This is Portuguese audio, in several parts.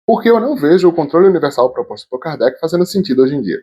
Porque eu não vejo o controle universal proposto por Kardec fazendo sentido hoje em dia.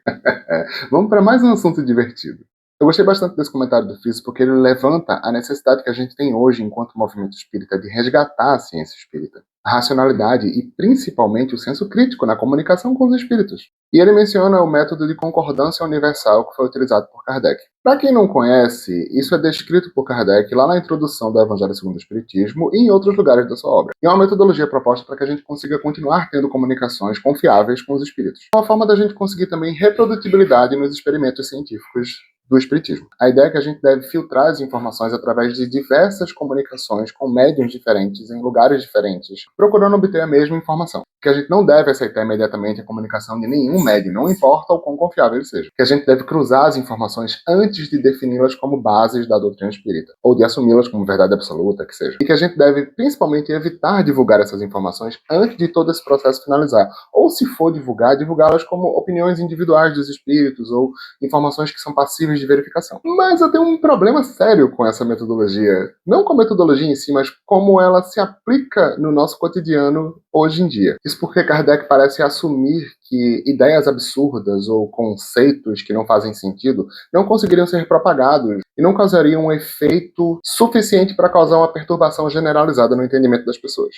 Vamos para mais um assunto divertido. Eu gostei bastante desse comentário do Fils porque ele levanta a necessidade que a gente tem hoje, enquanto movimento espírita, de resgatar a ciência espírita, a racionalidade e, principalmente, o senso crítico na comunicação com os espíritos. E ele menciona o método de concordância universal que foi utilizado por Kardec. Para quem não conhece, isso é descrito por Kardec lá na introdução do Evangelho segundo o Espiritismo e em outros lugares da sua obra. E é uma metodologia proposta para que a gente consiga continuar tendo comunicações confiáveis com os espíritos. É uma forma da gente conseguir também reprodutibilidade nos experimentos científicos do Espiritismo. A ideia é que a gente deve filtrar as informações através de diversas comunicações com médiuns diferentes, em lugares diferentes, procurando obter a mesma informação. Que a gente não deve aceitar imediatamente a comunicação de nenhum médium, não importa o quão confiável ele seja. Que a gente deve cruzar as informações antes de defini-las como bases da doutrina espírita, ou de assumi-las como verdade absoluta, que seja. E que a gente deve, principalmente, evitar divulgar essas informações antes de todo esse processo finalizar. Ou, se for divulgar, divulgá-las como opiniões individuais dos espíritos, ou informações que são passíveis de verificação. Mas eu tenho um problema sério com essa metodologia. Não com a metodologia em si, mas como ela se aplica no nosso cotidiano hoje em dia. Isso porque Kardec parece assumir que ideias absurdas ou conceitos que não fazem sentido não conseguiriam ser propagados e não causariam um efeito suficiente para causar uma perturbação generalizada no entendimento das pessoas.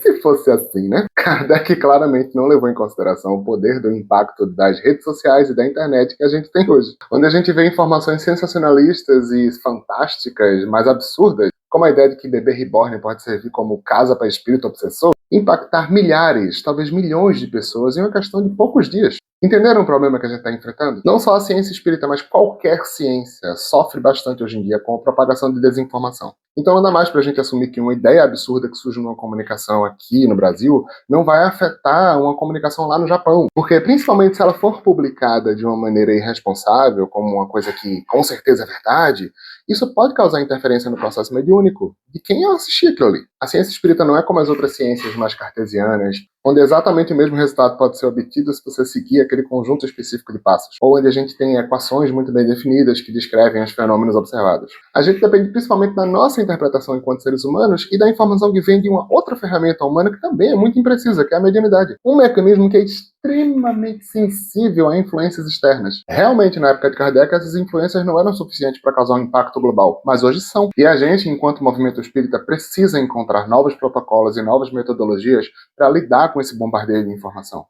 Se fosse assim, né? Kardec claramente não levou em consideração o poder do impacto das redes sociais e da internet que a gente tem hoje, onde a gente vê informações sensacionalistas e fantásticas, mas absurdas, como a ideia de que bebê reborn pode servir como casa para espírito obsessor, impactar milhares, talvez milhões de pessoas em uma questão de poucos dias. Entenderam o problema que a gente está enfrentando? Não só a ciência espírita, mas qualquer ciência sofre bastante hoje em dia com a propagação de desinformação. Então não dá mais para a gente assumir que uma ideia absurda que surge numa comunicação aqui no Brasil não vai afetar uma comunicação lá no Japão. Porque, principalmente se ela for publicada de uma maneira irresponsável, como uma coisa que com certeza é verdade, isso pode causar interferência no processo mediúnico de quem assistir aquilo ali. A ciência espírita não é como as outras ciências mais cartesianas, onde exatamente o mesmo resultado pode ser obtido se você seguir aquele conjunto específico de passos, ou onde a gente tem equações muito bem definidas que descrevem os fenômenos observados. A gente depende principalmente da nossa interpretação enquanto seres humanos e da informação que vem de uma outra ferramenta humana que também é muito imprecisa, que é a mediunidade. Um mecanismo que é extremamente sensível a influências externas. Realmente, na época de Kardec, essas influências não eram suficientes para causar um impacto global, mas hoje são. E a gente, enquanto movimento espírita, precisa encontrar novos protocolos e novas metodologias para lidar com esse bombardeio de informação.